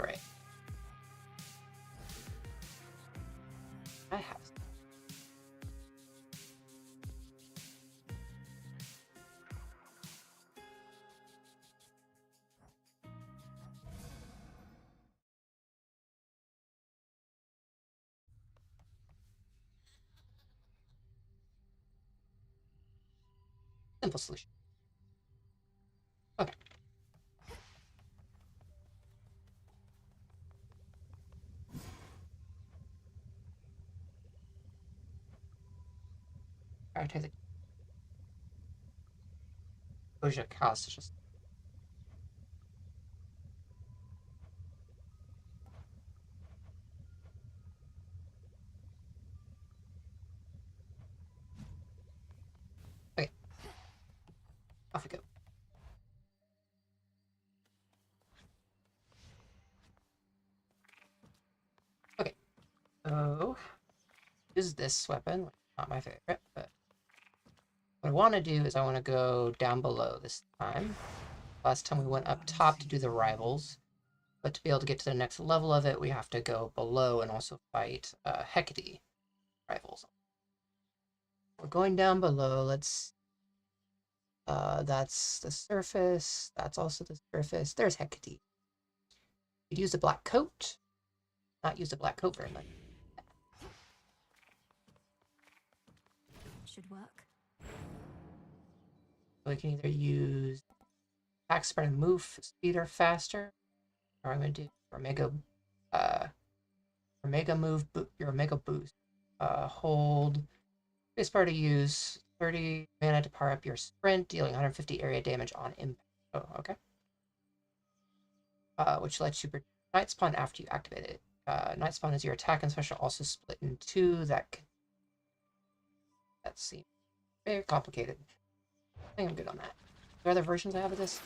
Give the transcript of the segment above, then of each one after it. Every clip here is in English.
Alright. I have. Simple solution. Okay. Prioritize it. Exposure cost is just. Okay. Off we go. Okay. So, use this weapon. Not my favorite, but what I want to do is I want to go down below this time. Last time we went up top to do the rivals, but to be able to get to the next level of it, we have to go below and also fight Hecate rivals. We're going down below. Let's. That's the surface. That's also the surface. There's Hecate. You'd use the black coat. Not use the black coat very much. Should work. We can either use attack spread and move speeder faster, or I'm gonna do Omega move, your Omega boost. Hold spacebar to use 30 mana to power up your sprint, dealing 150 area damage on impact. Oh, okay. Which lets you Night Spawn after you activate it. Night Spawn is your attack and special, also split in two. That seems very complicated. I think I'm good on that. Are there other versions I have of this?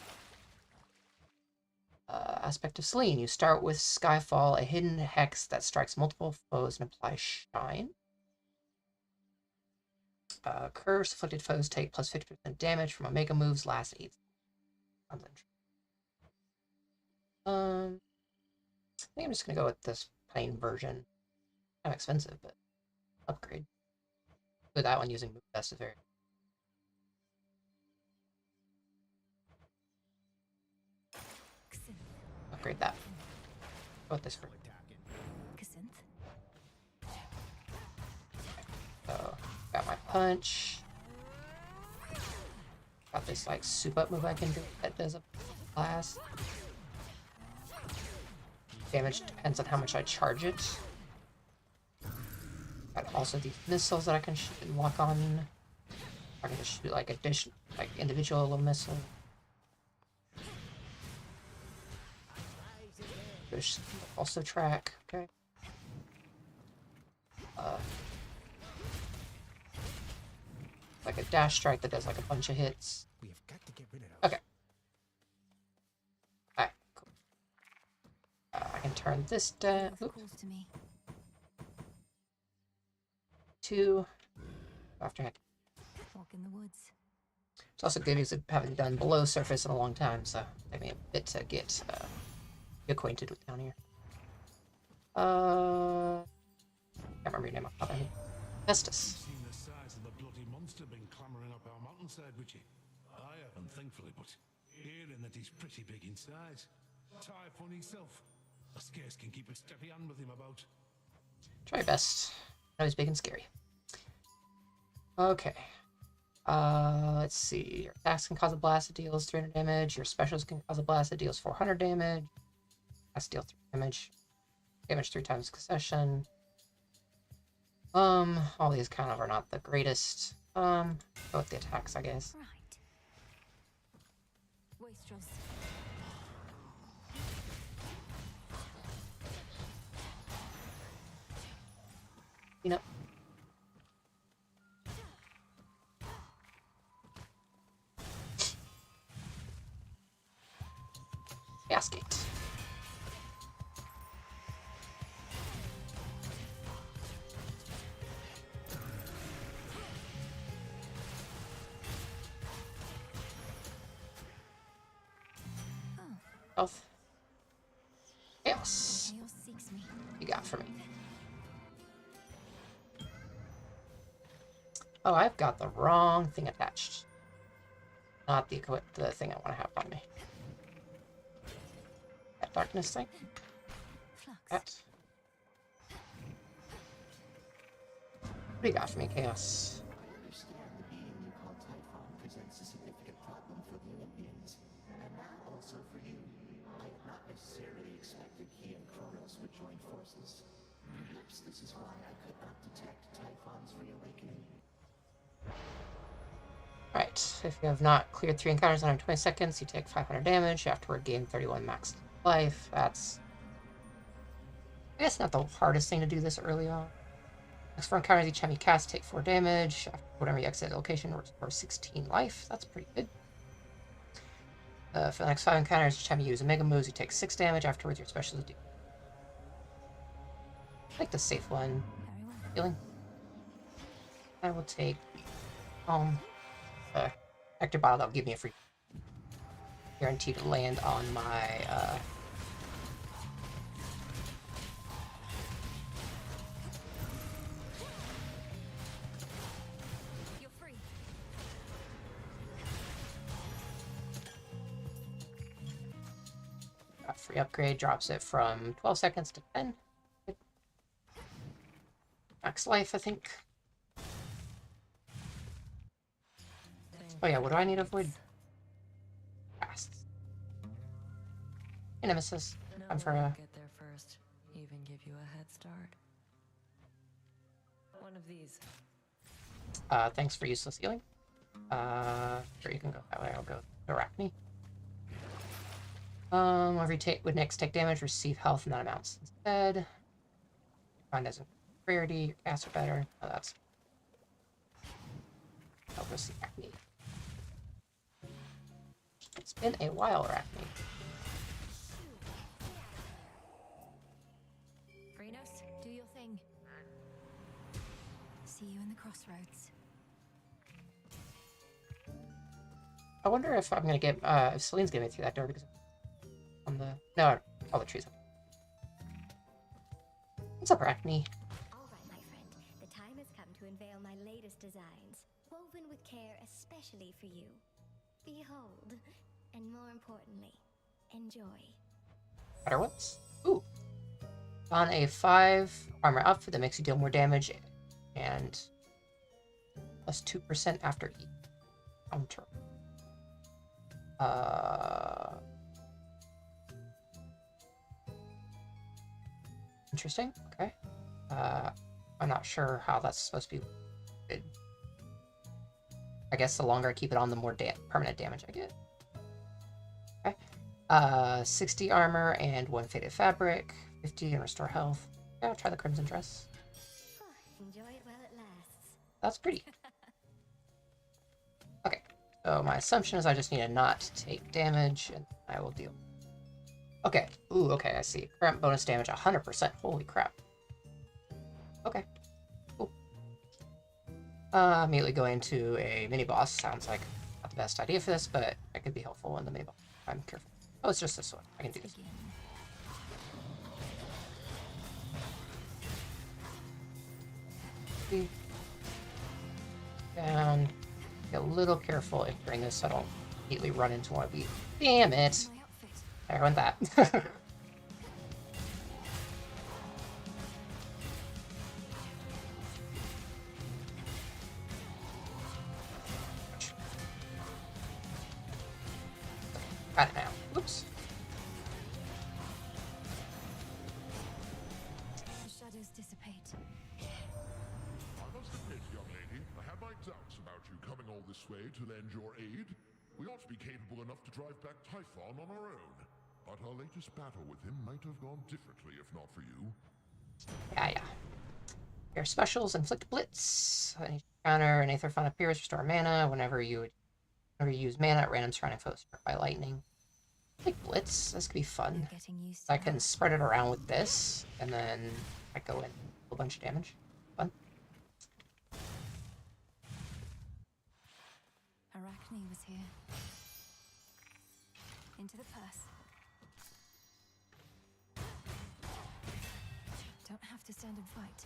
Aspect of Selene. You start with Skyfall, a hidden hex that strikes multiple foes and applies shine. Curse. Afflicted foes take plus 50% damage from Omega moves last 8. I think I'm just gonna go with this plain version. Kind of expensive, but upgrade. With that one using Move Best is very. Upgrade that. Go with this for. So, got my punch. Got this like soup up move I can do that does a blast. Damage depends on how much I charge it. Got also these missiles that I can shoot and lock on. I can just shoot like individual little missile. There's also track. Okay. Like a dash strike that does like a bunch of hits. We have got to get rid of those. Okay. Alright, cool. I can turn this down. Two. After heck. Walk in the woods. It's also good because I haven't done below surface in a long time, so take me a bit to get acquainted with down here. Can't remember your name off the top of my head. Festus. Seen the size of the bloody monster been clambering up our mountainside, would you? I haven't, thankfully, but hearing that he's pretty big in size. Typhon himself. I scarce can keep a steady hand with him about. Try your best. I know he's big and scary. Okay. Let's see. Your attacks can cause a blast that deals 300 damage. Your specials can cause a blast that deals 400 damage. Has to deal 3 damage. Damage 3 times succession. All these kind of are not the greatest. Go with the attacks, I guess. Right. Wastrels. You know. Gasgate. Health. Chaos. Chaos. Chaos seeks me. What you got for me? Oh, I've got the wrong thing attached. Not the thing I want to have on me. That darkness thing? Flux. That. What do you got for me, Chaos? I understand the being you call Typhon presents a significant problem for the Olympians, and now also for you. I had not necessarily expected he and Kronos would join forces. Perhaps this is why I could not detect Typhon's reawakening. Alright, if you have not cleared 3 encounters in under 20 seconds, you take 500 damage. Afterward, gain 31 max life. That's, I guess, not the hardest thing to do this early on. Next 4 encounters, each time you cast, take 4 damage. After whenever you exit the location, restore 16 life. That's pretty good. For the next 5 encounters, each time you use a Mega Moves, you take 6 damage. Afterwards, your special do. I like the safe one. Very well. Healing. I will take Nectar Bottle. That'll give me a free guarantee to land on my You're free. free upgrade. Drops it from 12 seconds to 10. Max life, I think. Oh yeah, what do I need to avoid? Casts. Hey, Nemesis. No I'm for one will get there first, even give you a head start. One of these. Thanks for useless healing. Sure, you can go that way. I'll go to Arachne. Whenever you would next take damage, receive health in that amounts instead. Find as a rarity, your casts are better. Oh, that's. I'll go see Arachne. It's been a while, Arachne. Phrenos, do your thing. See you in the crossroads. I wonder if I'm gonna get if Celine's getting me through that door because on the no all the trees. What's up, Arachne? All right, my friend. The time has come to unveil my latest designs, woven with care especially for you. Behold, and more importantly, enjoy. Better ones. Ooh. On a 5 armor outfit that makes you deal more damage and plus 2% after each counter. Interesting. Okay. I'm not sure how that's supposed to be good. I guess the longer I keep it on, the more permanent damage I get. Okay. 60 armor and 1 faded fabric. 50 and restore health. Yeah, I'll try the crimson dress. Enjoy it while it lasts. That's pretty. Okay. So my assumption is I just need to not take damage, and I will deal. Okay. Ooh, okay, I see. Current bonus damage 100%. Holy crap. Okay. Cool. Immediately going to a mini-boss. Sounds like not the best idea for this, but it could be helpful in the mini-boss. I'm careful. Oh, it's just this one. I can do this. Begin. Down. Be a little careful during this so I don't immediately run into one of these. Damn it! My outfit. There went that. Got it now. Oops. The shadows dissipate. I must admit, young lady, I had my doubts about you coming all this way to lend your aid. We ought to be capable enough to drive back Typhon on our own. But our latest battle with him might have gone differently if not for you. Yeah. Your specials: inflict blitz. Any counter an Aether Font appears, restore mana. Whenever you use mana at random, surrounding foes struck by lightning. Like blitz. This could be fun. Getting used to I can spread it around with this, and then I go in a bunch of damage. Fun. Arachne was here. Into the purse. Don't have to stand and fight.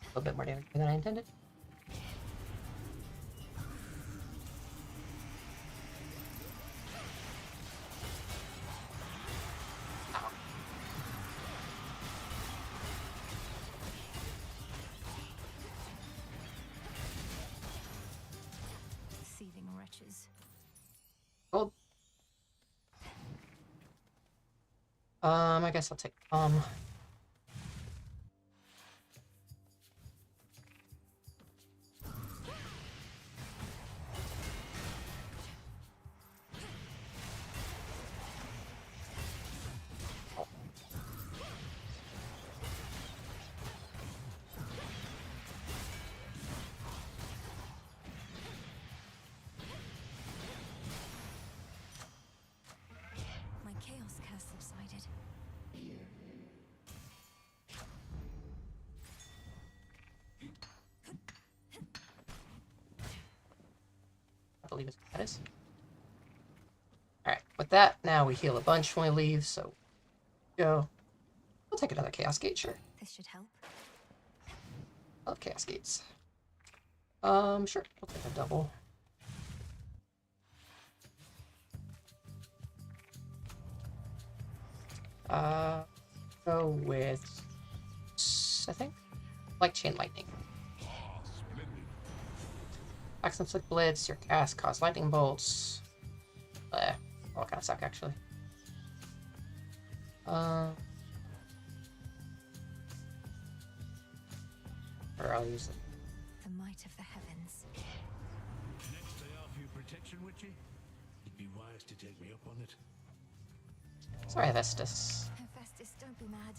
A little bit more damage than I intended. Seething wretches. Gold. I guess I'll take My chaos curse subsided. I believe it's what that is. Alright, with that, now we heal a bunch when we leave, so go. We'll take another Chaos Gate, sure. This should help. I love Chaos Gates. Sure, we'll take a double. Go with, I think, like Chain Lightning. Splendid. Axe and Flick Blitz, your cast cause lightning bolts. All kind of suck, actually. Or I'll use it. The might of the heavens. Next I offer you protection, Witchy. It'd be wise to take me up on it. Sorry, Hephaestus. Hephaestus, don't be mad.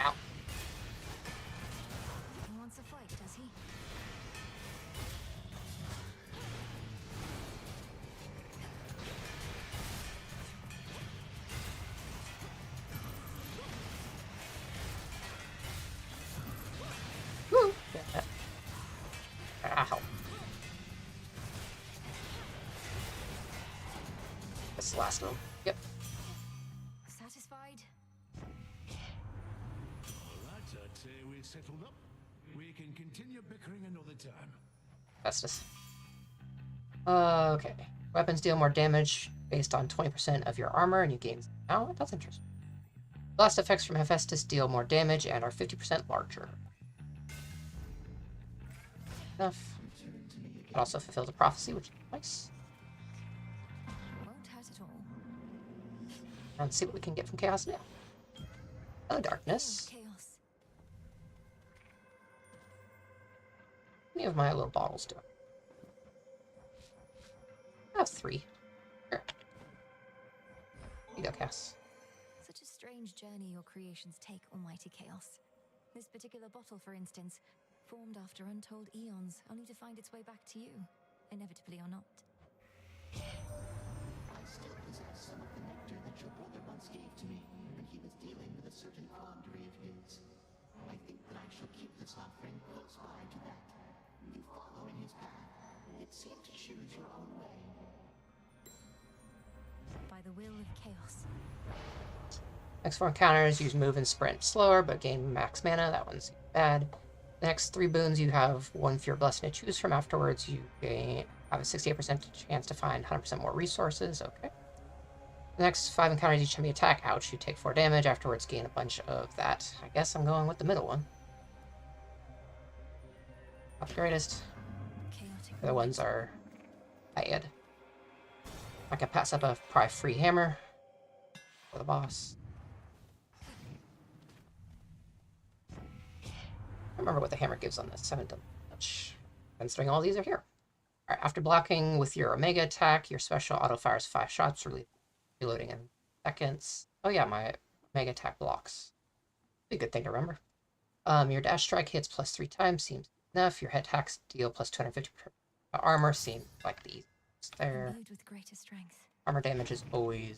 Ow. He wants a fight, does he? Woo! Yeah. Ow. That's the last one. Yep. Satisfied? Alright, I'd say we're settled up. We can continue bickering another time. Festus. Okay. Weapons deal more damage based on 20% of your armor, and you gain. Oh, that's interesting. Blast effects from Hephaestus deal more damage and are 50% larger. Enough. It also fulfills a prophecy, which is nice. Won't hurt at all. And see what we can get from Chaos now. Hello, Darkness. Chaos. How many of my little bottles do I have? 3. Sure. Here you go, Cass. Such a strange journey your creations take, Almighty Chaos. This particular bottle, for instance, formed after untold eons, only to find its way back to you, inevitably or not. I still possess some of the nectar that your brother once gave to me when he was dealing with a certain quandary of his. I think that I shall keep this offering close by to that. You follow in his path. It seemed to choose your own way. By the will of Chaos. Next 4 encounters, use move and sprint slower, but gain max mana. That one's bad. The next 3 boons, you have 1 Fear Blessing to choose from. Afterwards, you have a 68% chance to find 100% more resources. Okay. The next 5 encounters, each time you attack, ouch, you take 4 damage. Afterwards, gain a bunch of that. I guess I'm going with the middle one. Not the greatest. Chaotic. The other ones are bad. I can pass up a probably free hammer for the boss. I remember what the hammer gives on this. I haven't done much. Considering all these are here. Alright, after blocking with your Omega attack, your special auto fires 5 shots, reloading in seconds. Oh yeah, my Omega attack blocks. Be a good thing to remember. Your dash strike hits plus 3 times, seems enough. Your head attacks deal plus 250 armor, seems like the easiest there. Imbued with greater strength. Armor damage is always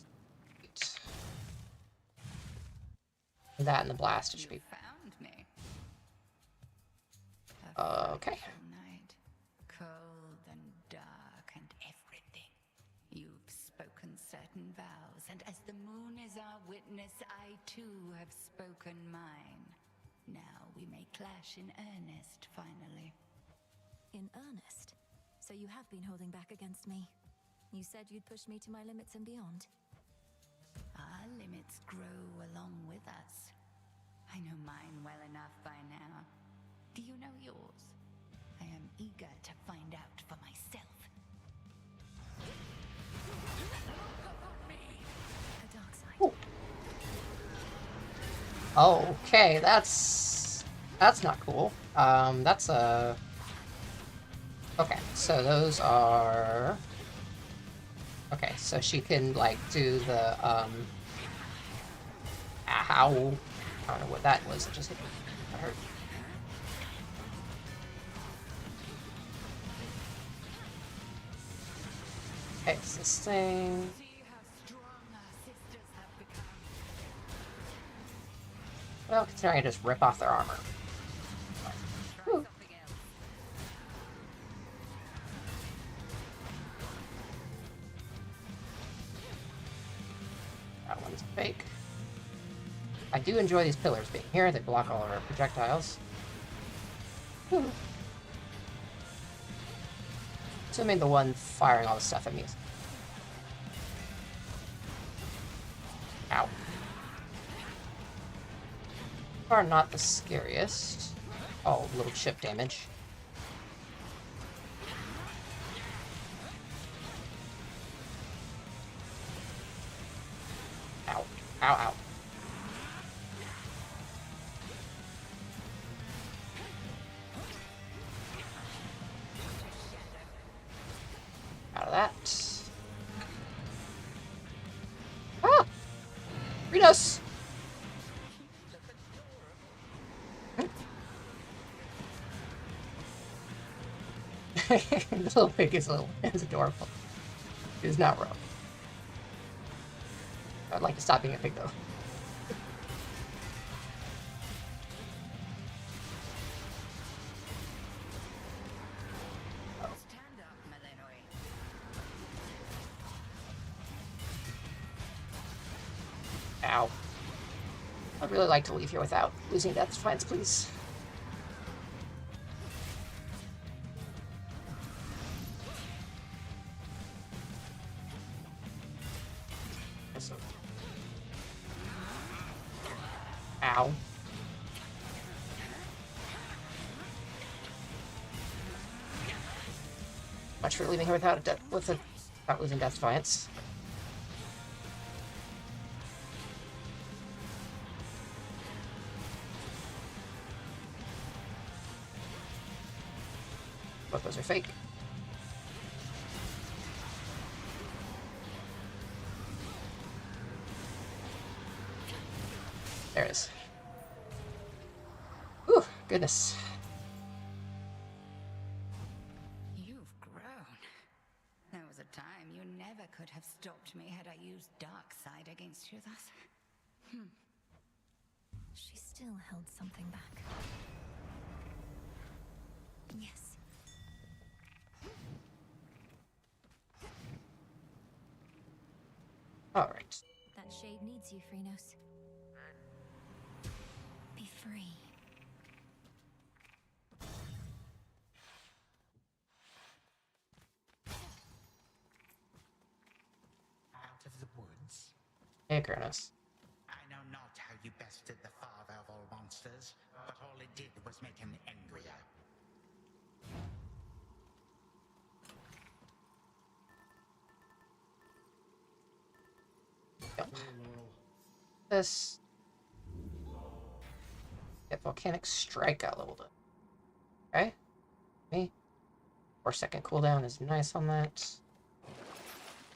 great. That and the blast, it should be. Found me. Okay. fateful night, cold and dark and everything. You've spoken certain vows, and as the moon is our witness, I too have spoken mine. Now we may clash in earnest, finally. In earnest? So you have been holding back against me. You said you'd push me to my limits and beyond. Our limits grow along with us. I know mine well enough by now. Do you know yours? I am eager to find out for myself. A dark side. Ooh. Okay, that's not cool. That's a... Okay, so those are... Okay, so she can, like, do the, Ow. I don't know what that was. It just hit me. That hurt. Okay, it's this thing. See how strong our sisters have become. Well, considering I just rip off their armor. Try Whew. something else. That one's fake. I do enjoy these pillars being here. They block all of our projectiles. Whew. Assuming the one firing all the stuff at me is... Ow. Are not the scariest. Oh, little chip damage. Ow. Ow, ow. Out of that. Ah! Renos! The little pig is adorable. It is not wrong. I'd like to stop being a pig though. Stand up, Malinois. Ow. I'd really like to leave here without losing Death's Defiance, please. Ow. Much for leaving here without without losing Death's Defiance. Both those are fake. There it is. Whew, goodness. You've grown. There was a time you never could have stopped me had I used dark side against you thus. She still held something back. Yes. Alright. That shade needs you, Phrynos. Be free. Out of the woods. Hey, Kronos. I know not how you bested the father of all monsters, but all it did was make him angrier. Yep. This. Get Volcanic Strike I leveled up. Okay. Me. 4-second cooldown is nice on that.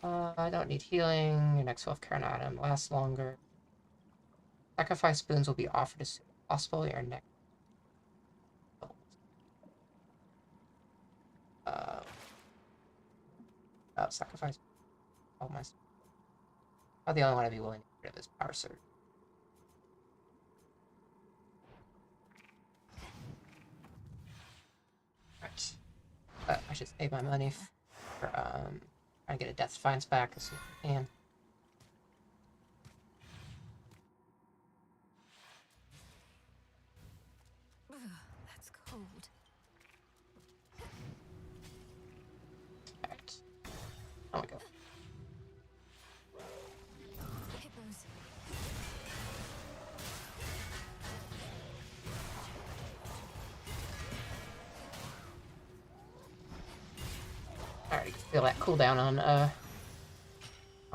I don't need healing. Your next healthcare item lasts longer. Sacrifice spoons will be offered as soon as possible. Your next. Sacrifice. Oh my. I'm the only one I'd be willing to get rid of this power surge. But I should save my money for trying to get a Death Defiance back as soon as I can. That's cold. Alright. Oh my god. Hippos. Alright, feel that cooldown on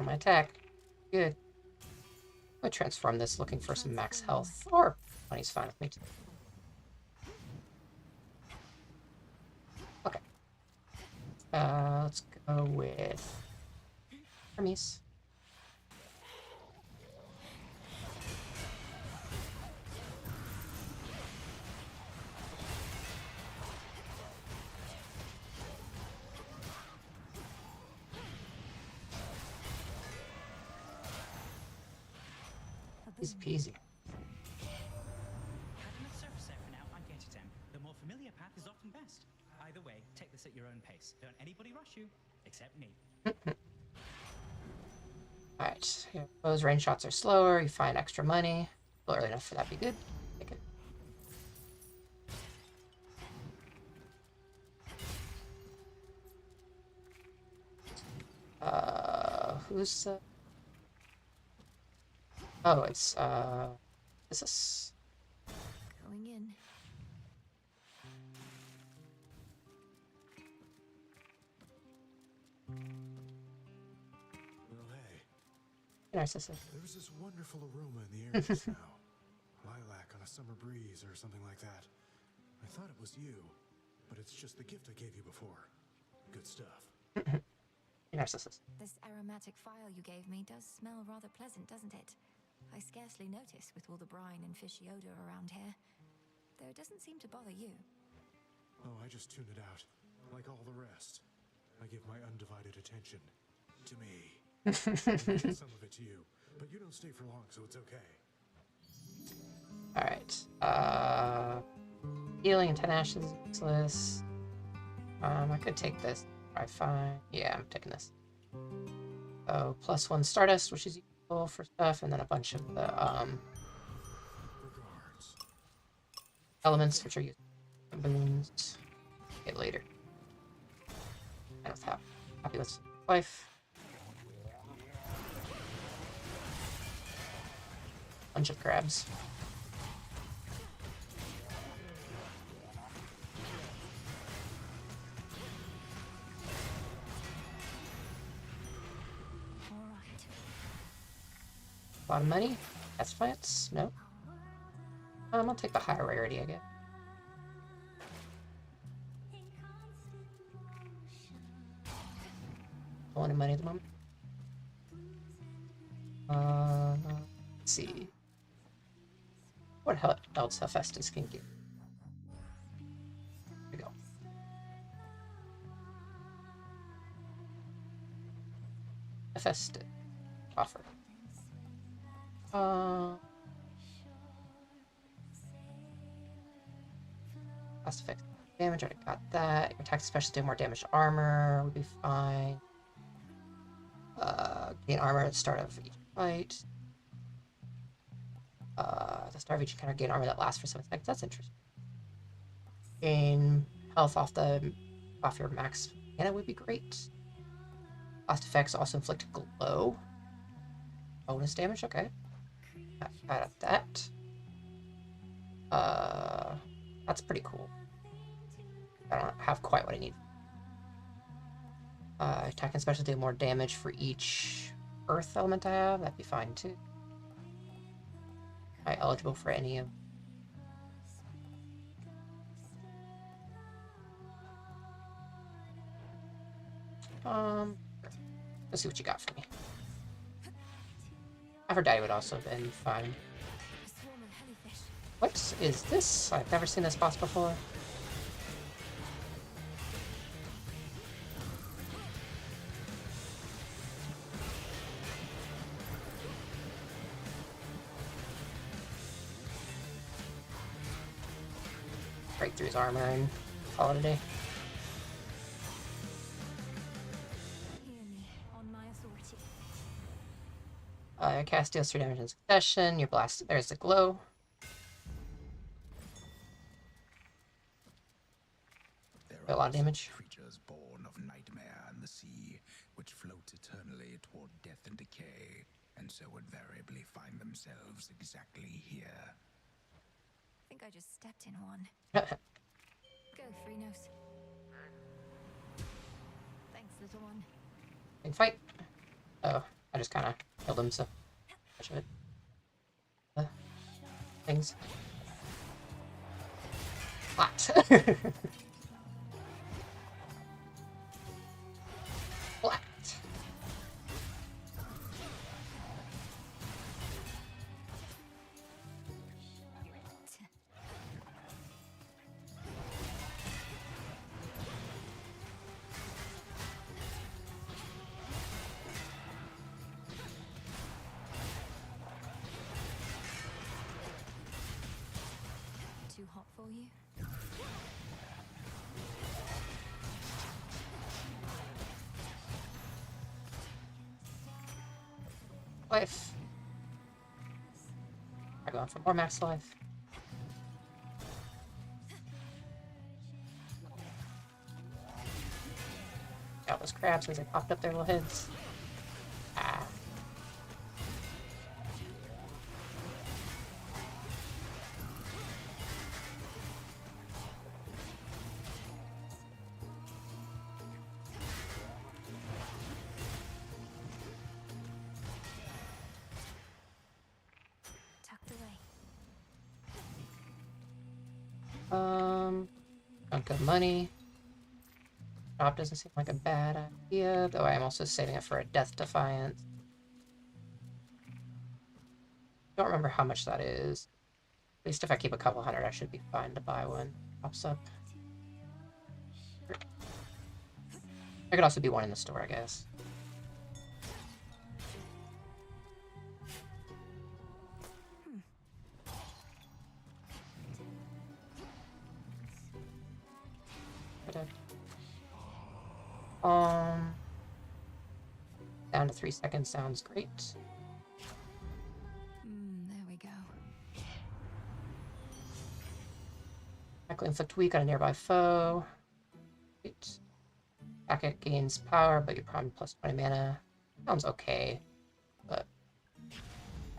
my attack. Good. I'm gonna transform this looking for some max health. Or money's fine with me too. Okay. Let's go with Hermes. Easy peasy. Have enough surface there for now and get it in. The more familiar path is often best. Either way, take this at your own pace. Don't anybody rush you, except me. Alright, those range shots are slower, you find extra money. Still early enough for that to be good. Take it. Who's oh, it's is this Going in. Well, hey, Narcissus? there's this wonderful aroma in the air just now. Lilac on a summer breeze or something like that. I thought it was you, but it's just the gift I gave you before. Good stuff. Narcissus. This aromatic file you gave me does smell rather pleasant, doesn't it? I scarcely notice with all the brine and fishy odor around here. Though it doesn't seem to bother you. Oh, I just tune it out, like all the rest. I give my undivided attention to me. I give some of it to you, but you don't stay for long, so it's okay. Alright. Healing and 10 ashes is useless. I could take this. I find. Yeah, I'm taking this. Oh, +1 Stardust, which is useful for stuff, and then a bunch of the Regards. elements, which are used for boons. Get later. I don't have happy with life. Bunch of crabs. Alright. A lot of money. That's plants. No. I'll take the higher rarity, I guess. Don't want any money at the moment. Let's see. What else Hephaestus can give? Here we go. Hephaestus. Offer. Cost effective damage, already got that. Your attack special do more damage to armor, would be fine. Gain armor at the start of each fight. The start of each encounter, gain armor that lasts for 7 seconds. That's interesting. Gain health off your max mana would be great. Cost effects also inflict glow. Bonus damage, okay. Add up that. That's pretty cool. I don't have quite what I need. Attack and special do more damage for each earth element I have. That'd be fine too. Am I eligible for any of? Let's see what you got for me. Aphrodite would also have been fine. A swarm of hellyfish. What is this? I've never seen this boss before. Break through his armor and call it a day. Cast deals 3 damage in succession. Your blast. There's the glow. A lot of damage. Creatures born of nightmare and the sea, which float eternally toward death and decay, and so invariably find themselves exactly here. I think I just stepped in one. Go, Freenos. Thanks, little one. Big fight. Oh, I just kind of killed him, so much of it. Things. Hot. Flat. Too hot for you? Life. I'm going for more max life. Got those crabs as they popped up their little heads. Ah. Tucked away. Chunk of money. Drop doesn't seem like a bad idea, though I am also saving it for a Death Defiance. Don't remember how much that is. At least if I keep a couple hundred, I should be fine to buy one. Pops up. There could also be one in the store, I guess. Down to 3 seconds sounds great. There we go. Directly inflict weak on a nearby foe. Great. Packet gains power, but you're probably plus 20 mana. Sounds okay, but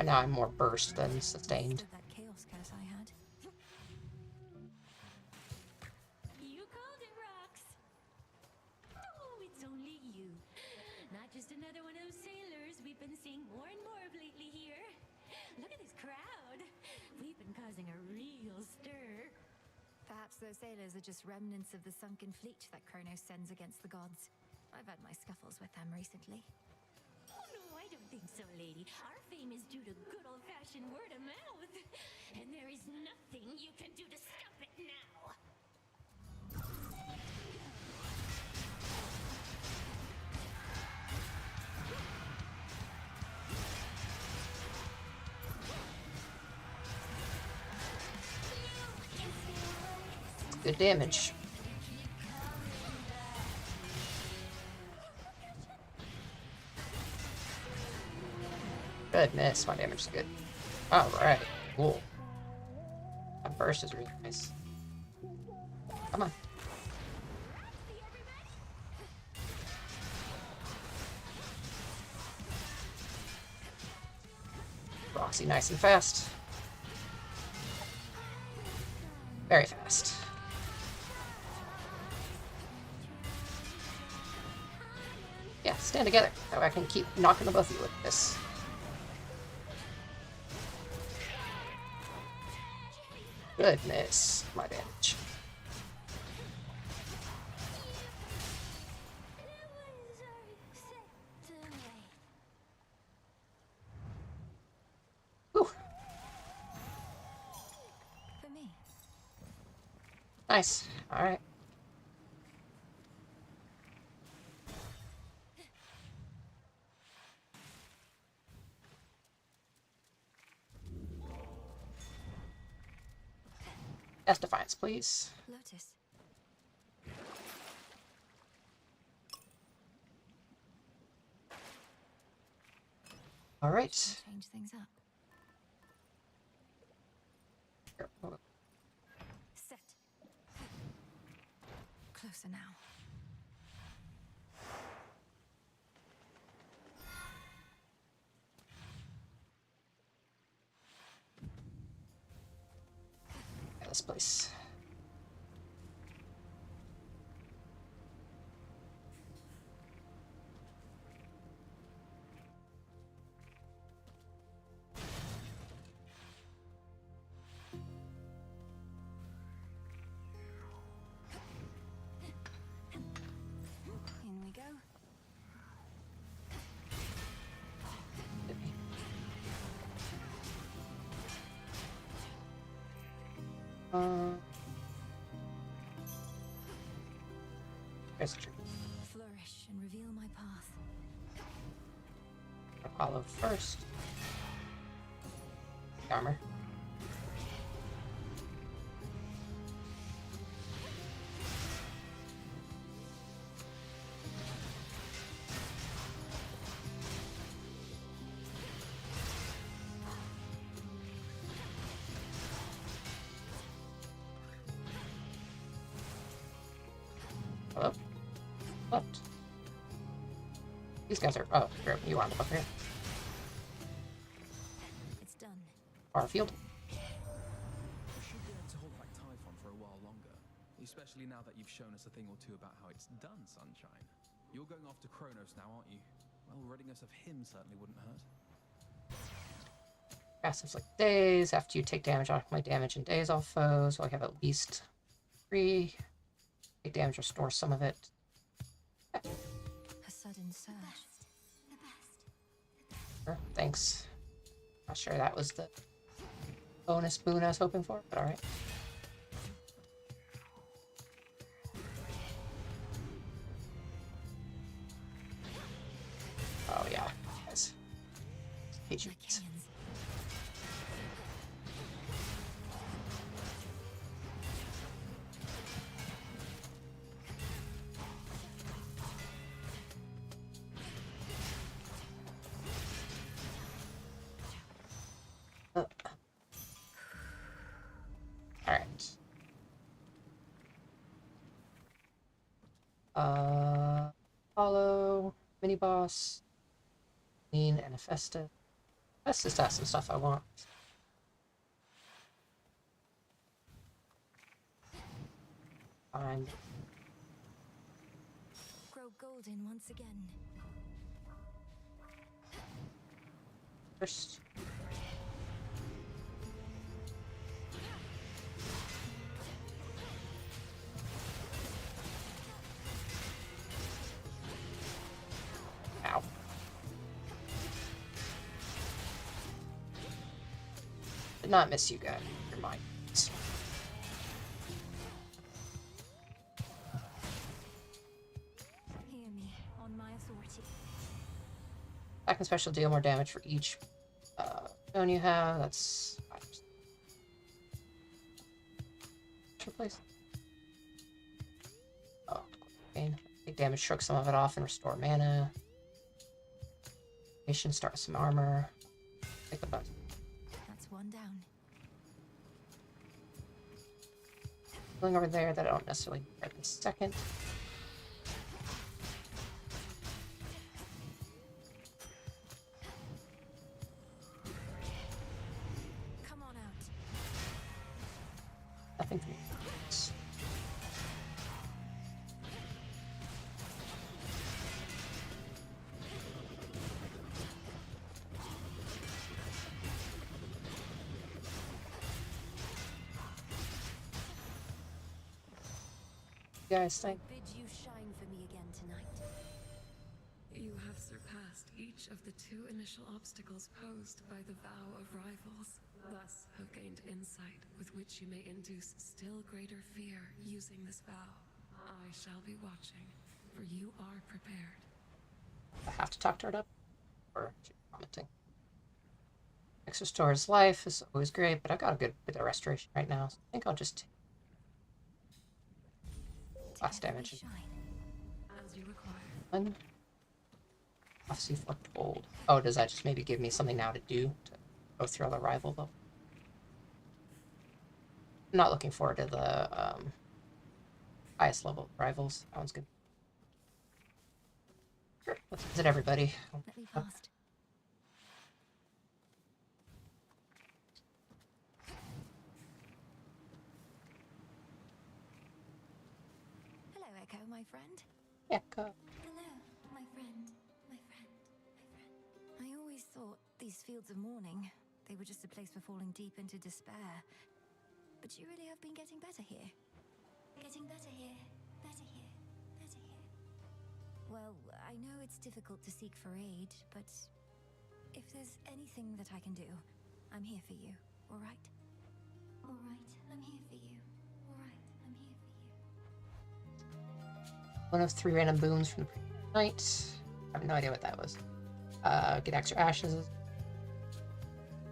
now I'm more burst than sustained. That chaos curse I had. You called it, Rox. Oh, it's only you. Not just another one of those sailors we've been seeing more and more of lately here. Look at this crowd. We've been causing a real stir. Perhaps those sailors are just remnants of the sunken fleet that Kronos sends against the gods. I've had my scuffles with them recently. Oh, no, I don't think so, lady. Our fame is due to good old-fashioned word of mouth. And there is nothing you can do to stop it now. Good damage. Goodness, my damage is good. Alright, cool. That burst is really nice. Come on. Roxy nice and fast. Very fast. Yeah, stand together. That way I can keep knocking the both of you with this. Goodness, my damage. Whew. For me. Nice. All right. Death Defiance, please. Lotus. All right. Change things up. Set. Closer now. Yeah, this place. In we go. There's a tree. Flourish and reveal my path. Follow first. Armor. Hello? What? These guys are. Oh, you are up here. It's done. Far field. We should be able to hold back Typhon for a while longer, especially now that you've shown us a thing or two about how it's done, Sunshine. You're going after Kronos now, aren't you? Well, ridding us of him certainly wouldn't hurt. Passives like days. After you take damage, off my damage and days off foes. So I have at least 3. Take damage, restore some of it. A sudden surge. Sure, thanks. Not sure that was the bonus boon I was hoping for, but alright. Oh yeah, guys. Hate you. Alright. Apollo, mini boss, Lean, and Hephaestus. Hephaestus has some stuff I want. Fine. Grow golden once again. First. Ow. Did not miss you guys. You're mine. Hear me on my authority. Attack and special deal more damage for each stone you have. That's 5%. Replace. Oh, gain. Take damage, stroke some of it off, and restore mana. Nation, start some armor. Take the button. That's one down. Going over there that I don't necessarily care this second. Come on out. Nothing for me. Guys, thank Bid you shine for me again tonight. You have surpassed each of the 2 initial obstacles posed by the vow of rivals, thus have gained insight with which you may induce still greater fear using this vow. I shall be watching, for you are prepared. I have to talk to her up, or she's commenting. Extra Store's life is always great, but I've got a good bit of restoration right now, so I think I'll just take last damage. As you require. One. Prophecy foretold. Oh, does that just maybe give me something now to do to go through all the rival level? I'm not looking forward to the highest level rivals. That one's good. Sure, let's visit everybody. Let me past. Hello, Echo, my friend. Echo. Hello, my friend. My friend. My friend. I always thought these fields of mourning, they were just a place for falling deep into despair. But you really have been getting better here. Getting better here. Better here. Better here. Well, I know it's difficult to seek for aid, but if there's anything that I can do, I'm here for you, all right? All right, I'm here for you. All right, I'm here for you. One of 3 random boons from the previous night. I have no idea what that was. Get extra ashes.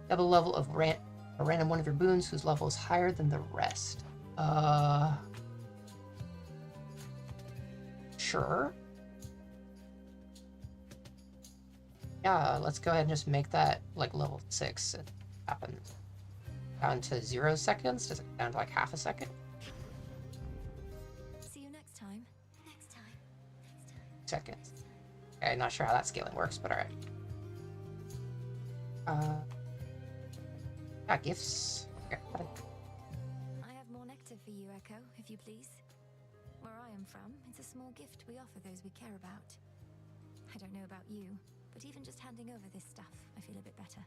Double level of a random one of your boons whose level is higher than the rest. Sure. Yeah, let's go ahead and just make that like level 6. It happens down to 0 seconds. Does it go down to like half a second? See you next time. Next time. Next time. Seconds. Okay, not sure how that scaling works, but alright. Yeah, gifts. Here, I have more nectar for you, Echo, if you please. Where I am from, it's a small gift we offer those we care about. I don't know about you, but even just handing over this stuff, I feel a bit better.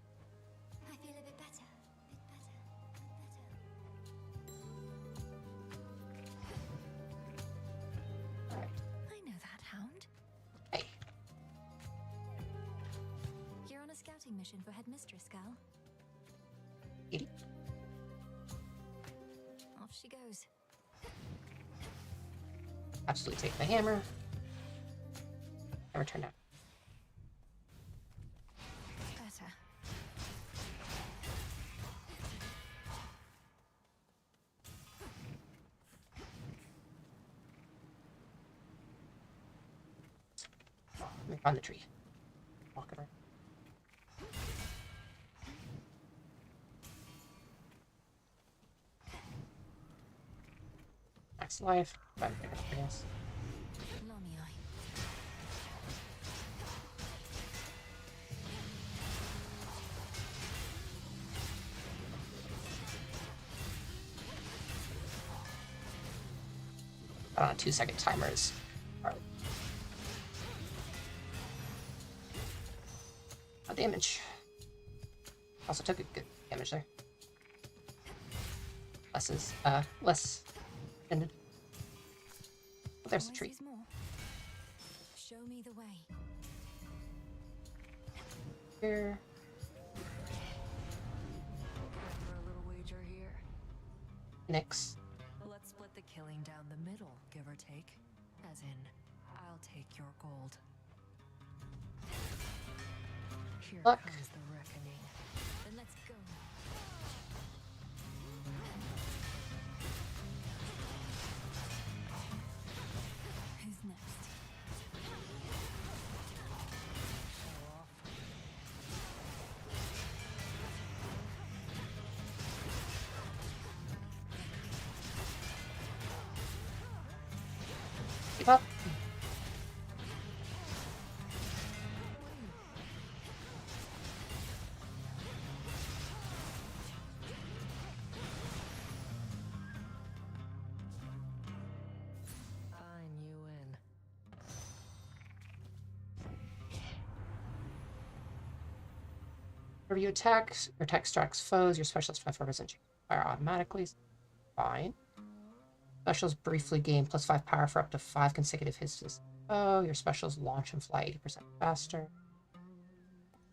I feel a bit better. I know that hound. Hey. You're on a scouting mission for Headmistress, Gal. Idiot. Off she goes. Absolutely take the hammer. Never turned out. Better. Let me find the tree. Walking around. Max life. Back there, I guess. Lummy eye. On a 2-second timer is hard. Oh, damage. Also took a good damage there. Less ended. But there's a tree. Always more. Show me the way. Here. For a little wager here. Nix. Let's split the killing down the middle, give or take. As in, I'll take your gold. Here Luck. comes the reckoning. Then let's go. Who's next? Show off. Keep up. Fine, you win. Whenever you attack, your attack strikes foes, your specialist 5% fire automatically. Fine. Specials briefly gain +5 power for up to 5 consecutive hits to this foe. Your specials launch and fly 80% faster.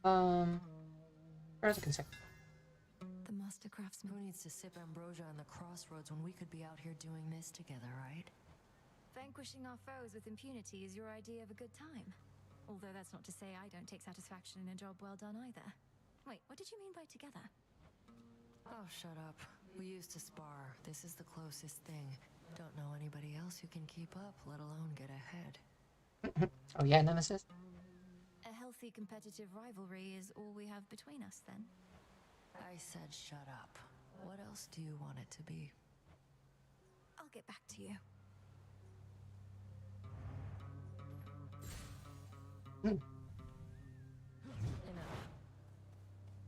Where's the consecutive? The master craftsman. Who needs to sip ambrosia on the crossroads when we could be out here doing this together, right? Vanquishing our foes with impunity is your idea of a good time. Although that's not to say I don't take satisfaction in a job well done either. Wait, what did you mean by together? Oh, shut up. We used to spar. This is the closest thing. Don't know anybody else who can keep up, let alone get ahead. Oh yeah, Nemesis? A healthy competitive rivalry is all we have between us, then? I said shut up. What else do you want it to be? I'll get back to you.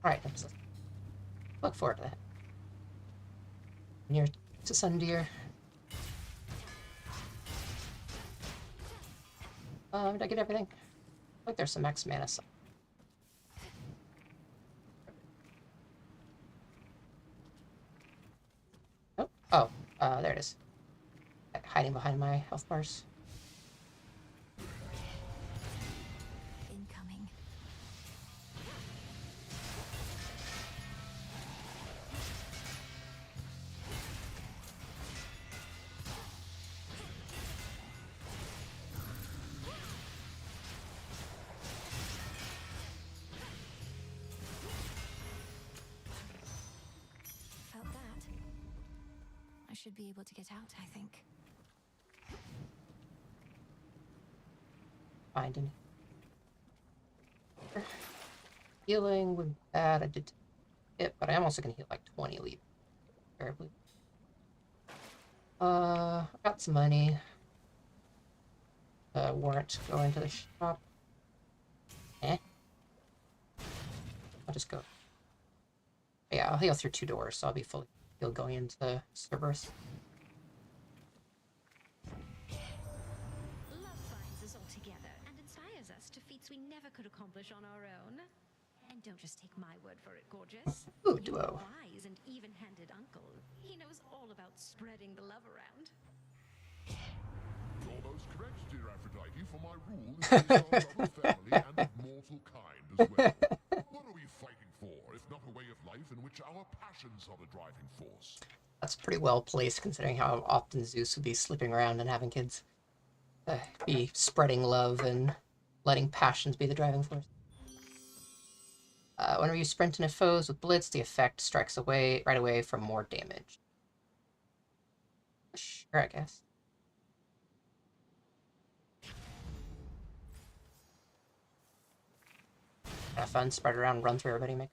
Alright, let's look forward to that. Near to Sundeer. Did I get everything? I think there's some X mana. Oh, there it is. Hiding behind my health bars. Incoming. Felt that. I should be able to get out, I think. Finding healing with that. I did it, but I'm also gonna heal like 20 leave. Terribly. I got some money. Warrant going to the shop. I'll just go. Yeah, I'll heal through 2 doors, so I'll be fully healed going into the Cerberus. Love finds us all together and inspires us to feats we never could accomplish on our own. And don't just take my word for it, gorgeous. Ooh, Your duo. wise and even-handed uncle. He knows all about spreading the love around. You're most correct, dear Aphrodite, for my rule is based on love of family and of mortal kind as well. What are we fighting for, if not a way of life in which our passions are the driving force? That's pretty well placed considering how often Zeus would be slipping around and having kids. Be spreading love and letting passions be the driving force. Whenever you sprint into foes with Blitz, the effect strikes away right away from more damage. Sure, I guess. Have fun, spread around, run through everybody, make.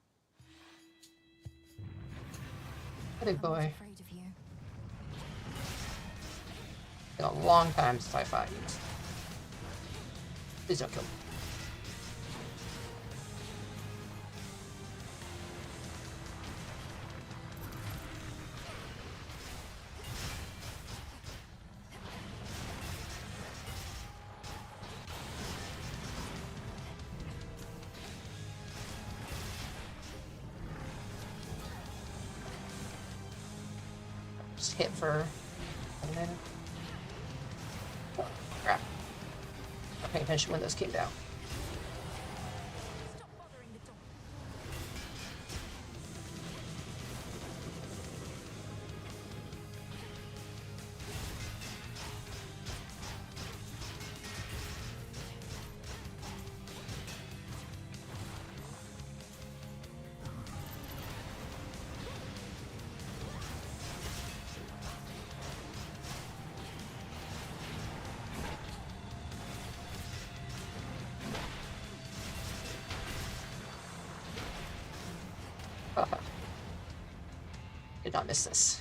Good boy. Afraid of you. Been a long time since I fought you. Please don't kill me. Just hit for a minute. Oh, crap. Not paying attention when those came down. Did not miss this.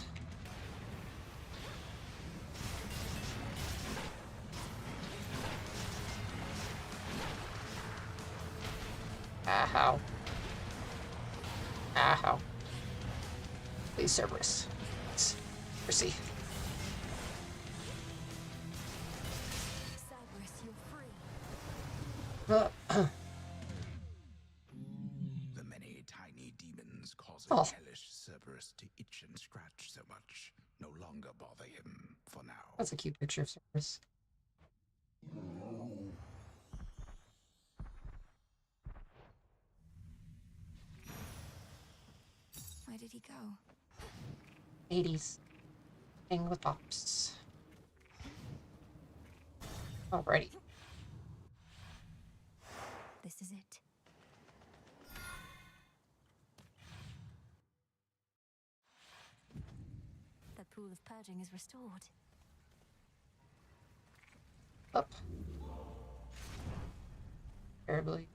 How? How? Please, Cerberus. Let's proceed. Cerberus, you're free. The many tiny demons causing Oh. hellish Cerberus to itch and scratch so much no longer bother him for now. That's a cute picture of Cerberus. Where did he go? 80s. Thing with ops. Alrighty. This is it. The pool of purging is restored. Up. Terribly.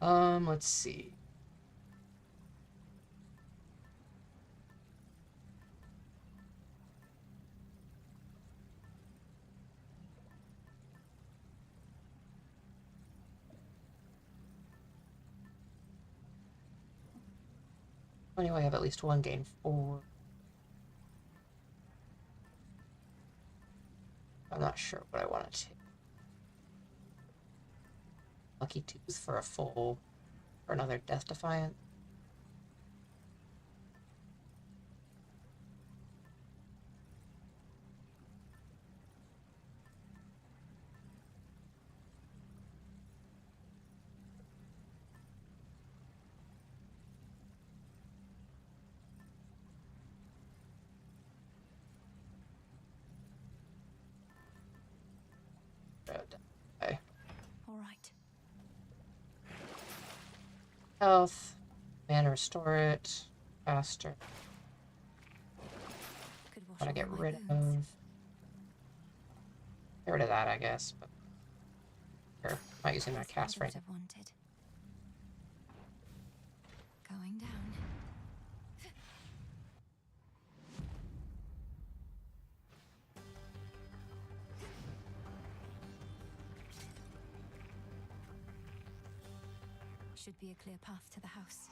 Let's see. Anyway, I have at least one gain 4. I'm not sure what I want to take. Lucky Tooth for a full, for another Death Defiant. Okay. All right. Health, mana restore it faster. Want to get rid of. Get rid of that, I guess. But here, I'm not using my cast right now. Wanted. Going down. Should be a clear path to the house.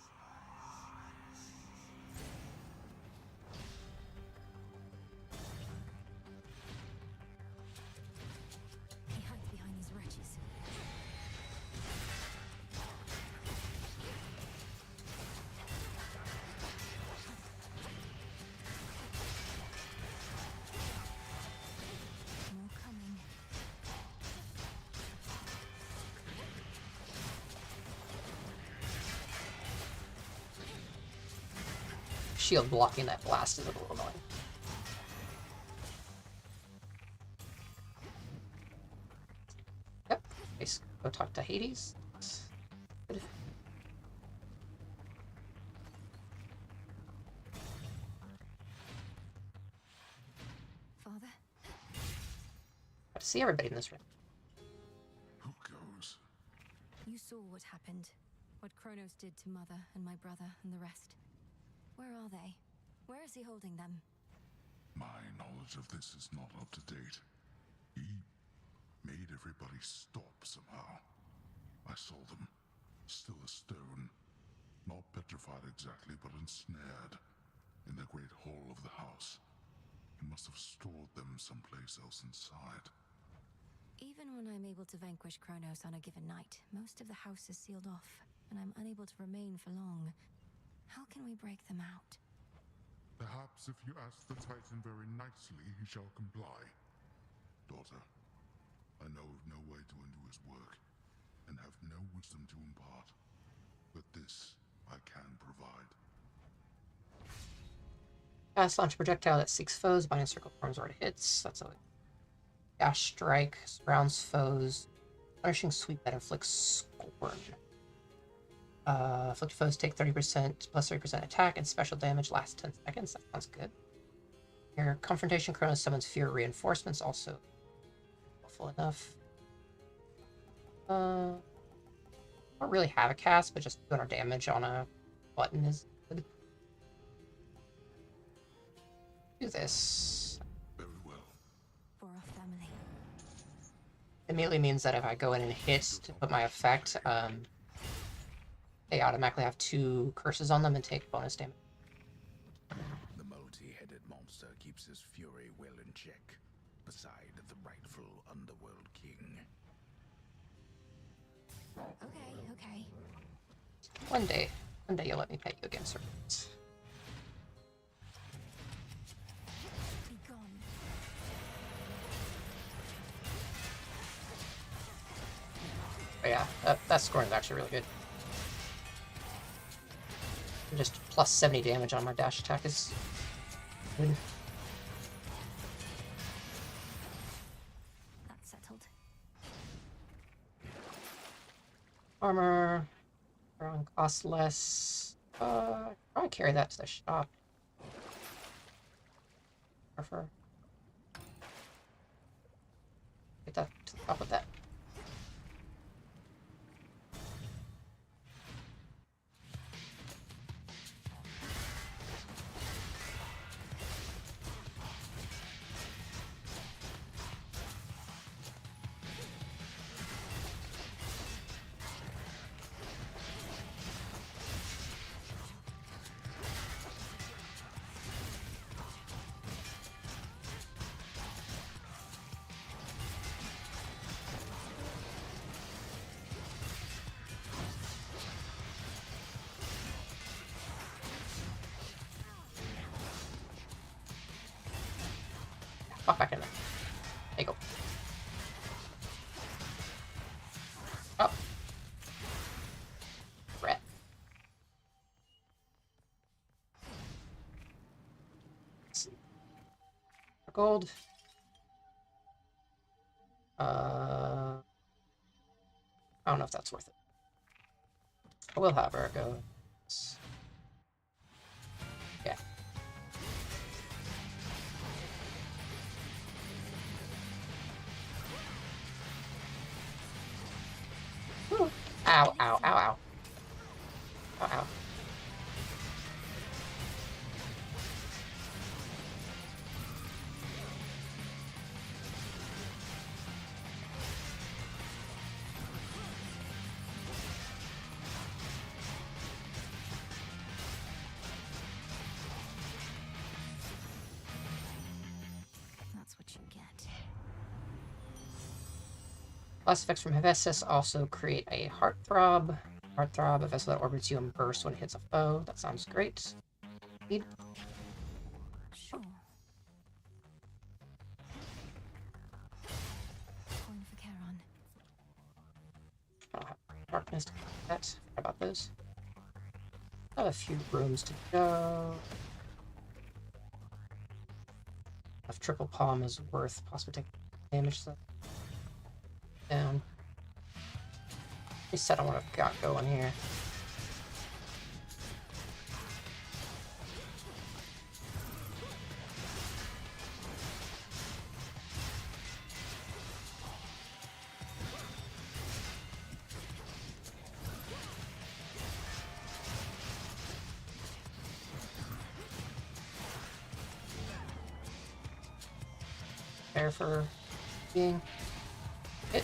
He hides behind these wretches. More coming. Shield blocking that blast is a little annoying. Yep. Let's go talk to Hades. Good. Father? Got to see everybody in this room. Who goes? You saw what happened. What Kronos did to Mother and my brother and the rest. Where are they? Where is he holding them? My knowledge of this is not up to date. He made everybody stop somehow. I saw them, still a stone. Not petrified exactly, but ensnared in the great hall of the house. He must have stored them someplace else inside. Even when I'm able to vanquish Kronos on a given night, most of the house is sealed off, and I'm unable to remain for long. How can we break them out? Perhaps if you ask the Titan very nicely, he shall comply. Daughter, I know of no way to undo his work, and have no wisdom to impart. But this I can provide. Fast launch projectile that seeks foes, binding circle forms or it hits. That's a dash strike, surrounds foes, punishing sweep that inflicts scorn. Afflicted foes take 30% plus 30% attack and special damage lasts 10 seconds. That sounds good. Your confrontation Kronos summons fear reinforcements, also helpful enough. I don't really have a cast, but just 200 damage on a button is good. Do this. Very well. For our family. Immediately means that if I go in and hit to put my effect, they automatically have 2 curses on them and take bonus damage. The multi-headed monster keeps his fury well in check, beside the rightful underworld king. Okay. One day you'll let me pet you again, sir. Be gone. But yeah, that scoring is actually really good. Just plus 70 damage on my dash attack is good. That's settled. Armor. Strong costs less. Probably carry that to the shop. Prefer. Get that to the top of that. Walk back in there. There you go. Up. Rat. Let's see. Gold. I don't know if that's worth it. I will have her go. Yeah. Whew. Ow, ow, ow, ow. Ow, ow. That's what you get. Blast effects from Hephaestus also create a Heartthrob. Heartthrob, a vessel that orbits you and bursts when it hits a foe. That sounds great. Need. Sure. Coin for Charon. I don't have darkness to that. What about those? I have a few rooms to go. If triple palm is worth possibly taking damage, so down. Reset on what I've got going here. Prepare for being hit.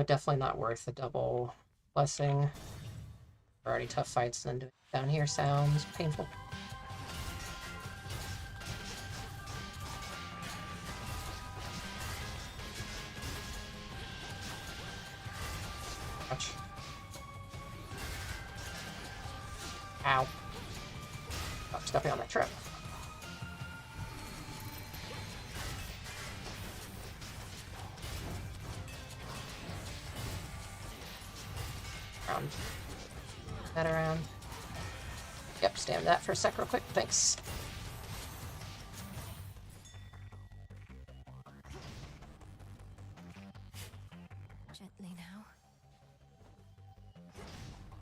Definitely not worth the double blessing. Already tough fights, and then down here sounds painful. Ouch. Ow. Stop stepping on that trip. Around. That around. Yep, stand that for a sec real quick. Thanks. Gently now.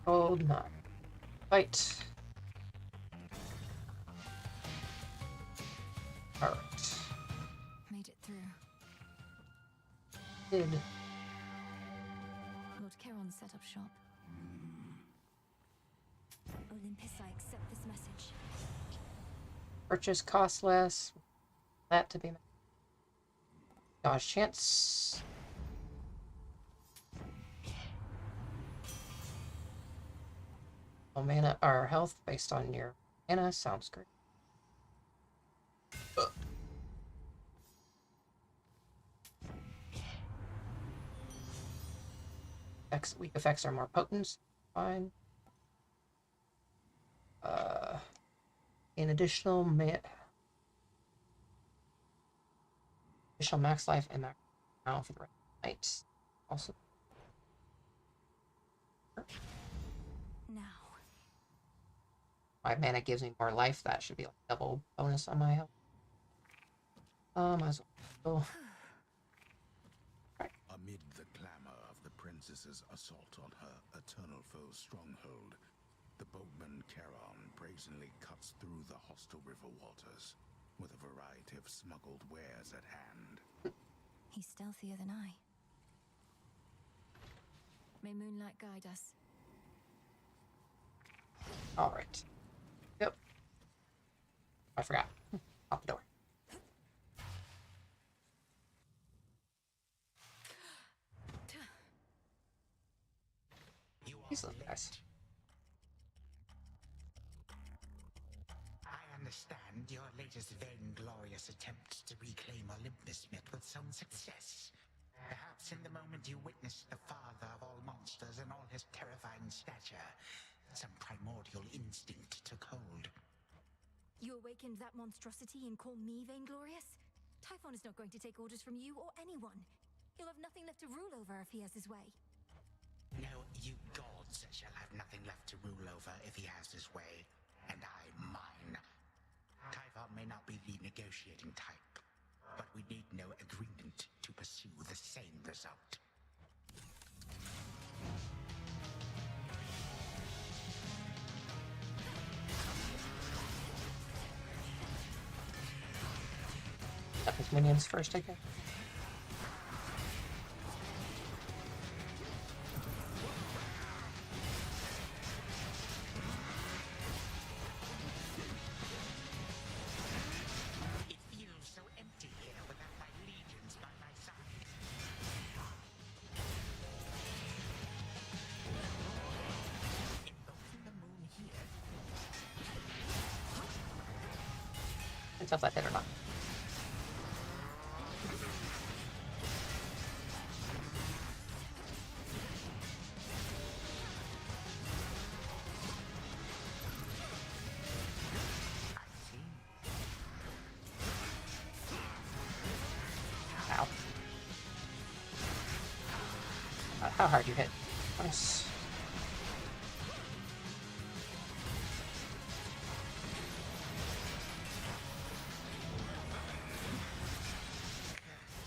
Hold not. Fight. Alright. Made it through. Did. Lord Charon set up shop. Olympus, I accept this message. Purchase cost less. That to be. Dodge chance. Well, mana or health based on your mana sounds great. Weak effects are more potent. Fine. An additional max life and max now for the rest of the night. Also. Now. My mana gives me more life. That should be like double bonus on my health. Might as well. Amid the clamor of the princess's assault on her eternal foe's stronghold, the boatman Charon brazenly cuts through the hostile river waters with a variety of smuggled wares at hand. He's stealthier than I. May moonlight guide us. Alright. Yep. I forgot. Out the door. These little guys. I understand your latest vainglorious attempt to reclaim Olympus met with some success. Perhaps in the moment you witnessed the father of all monsters and all his terrifying stature, some primordial instinct took hold. You awakened that monstrosity and call me vainglorious? Typhon is not going to take orders from you or anyone. He'll have nothing left to rule over if he has his way. No, you gods shall have nothing left to rule over if he has his way, and I mine. Typhon may not be the negotiating type, but we need no agreement to pursue the same result. Up his minions first, I guess. It feels so empty here without my legions by my side. Invoking the moon here. Can't tell if that hit or not. Ow. How hard you hit? Nice.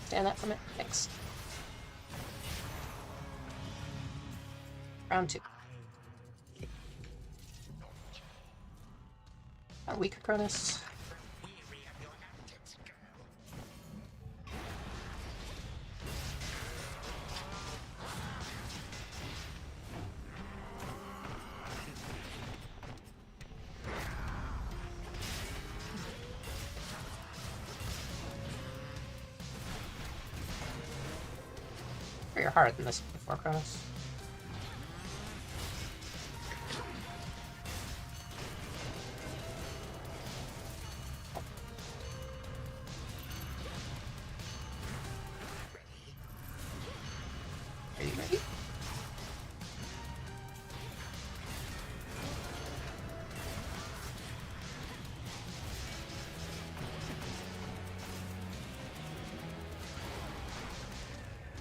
Stand that from it. Thanks. Round 2. Not weak, Cronus. You're harder than this before, Cronus. Are you ready?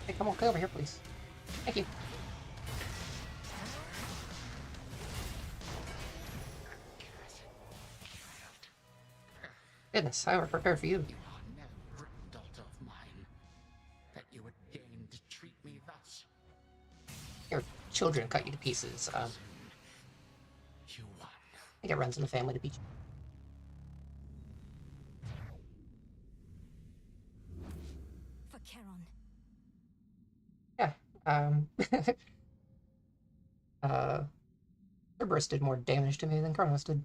Hey, come on, get over here, please. Thank you. Goodness, I was prepared for you. Never daughter of mine, that you would deign to treat me thus. Your children cut you to pieces. You won. I think it runs in the family to beat you. For Charon. Yeah, Cerberus did more damage to me than Kronos did.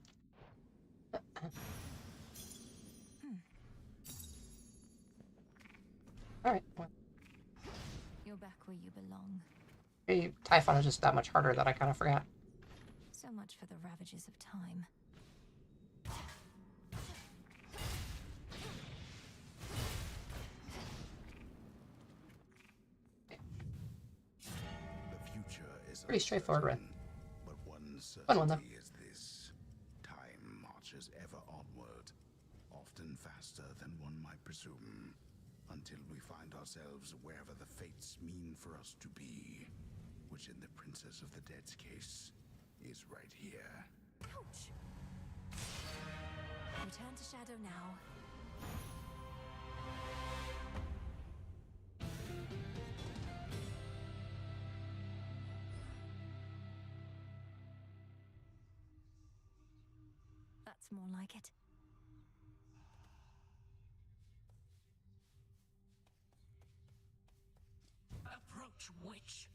Alright, well, You're back where you belong. maybe Typhon is just that much harder that I kind of forgot. So much for the ravages of time. The future is Pretty straightforward run. but one Fun one, though. certainty is this. Time marches ever onward, often faster than one might presume, until we find ourselves wherever the fates mean for us to be, which in the Princess of the Dead's case is right here. Ouch! Return to Shadow now. That's more like it. Approach, witch.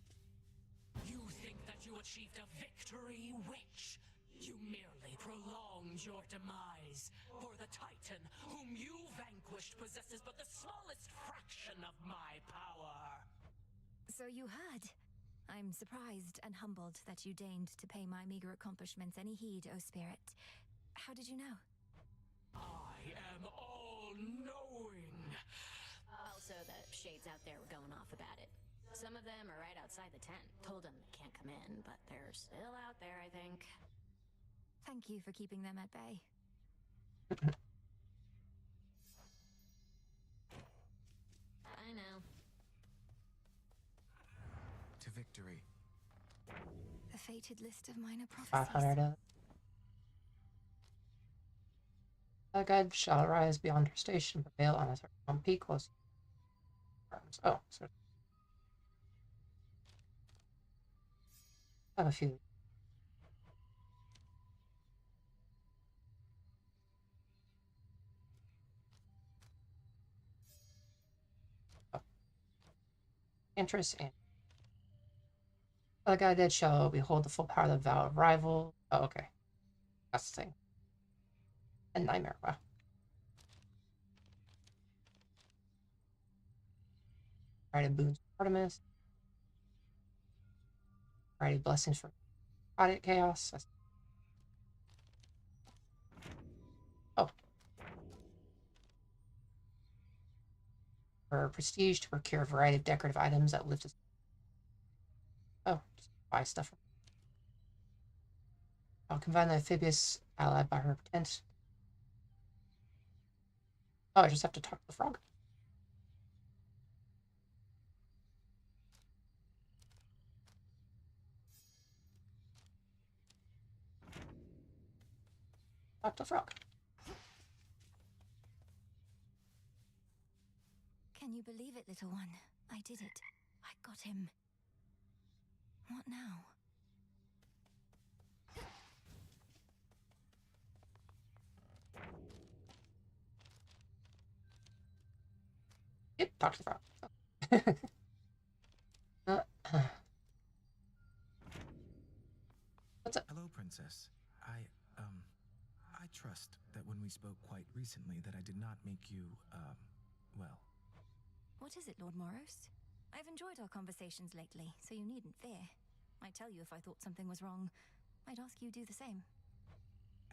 You think that you achieved a victory, witch? You merely prolonged your demise, for the Titan whom you vanquished possesses but the smallest fraction of my power. So you heard. I'm surprised and humbled that you deigned to pay my meager accomplishments any heed, O Spirit. How did you know? I am all-knowing. Also, the shades out there were going off about it. Some of them are right outside the tent. Told them they can't come in, but they're still out there, I think. Thank you for keeping them at bay. I know. To victory. The fated list of minor prophecies. 500. The guide shall rise beyond her station, prevail on a certain peak close. Oh, sorry. I have a few. Oh. Interest in. The guide that shall behold the full power of the vow of rival. Oh, okay. That's the thing. A nightmare. Wow. Variety of boons for Artemis. Variety of blessings for audit chaos. Oh. For prestige to procure a variety of decorative items that lift us. Oh, just buy stuff. I'll combine the amphibious allied by her pretense. Oh, I just have to talk to the frog. Talk to the frog. Can you believe it, little one? I did it. I got him. What now? Yep, talk to the frog. What's up? Hello, Princess. I trust that when we spoke quite recently that I did not make you, well. What is it, Lord Moros? I've enjoyed our conversations lately, so you needn't fear. I'd tell you if I thought something was wrong. I'd ask you do the same.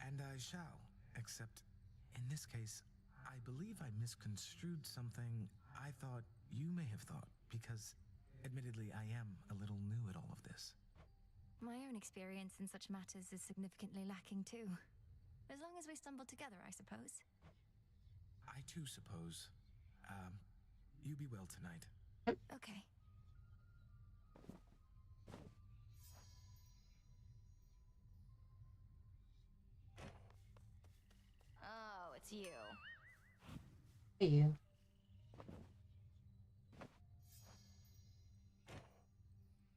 And I shall, except in this case, I believe I misconstrued something I thought you may have thought, because admittedly I am a little new at all of this. My own experience in such matters is significantly lacking too. As long as we stumble together, I suppose. I too suppose. You be well tonight. Okay. Oh, it's you. Hey, you.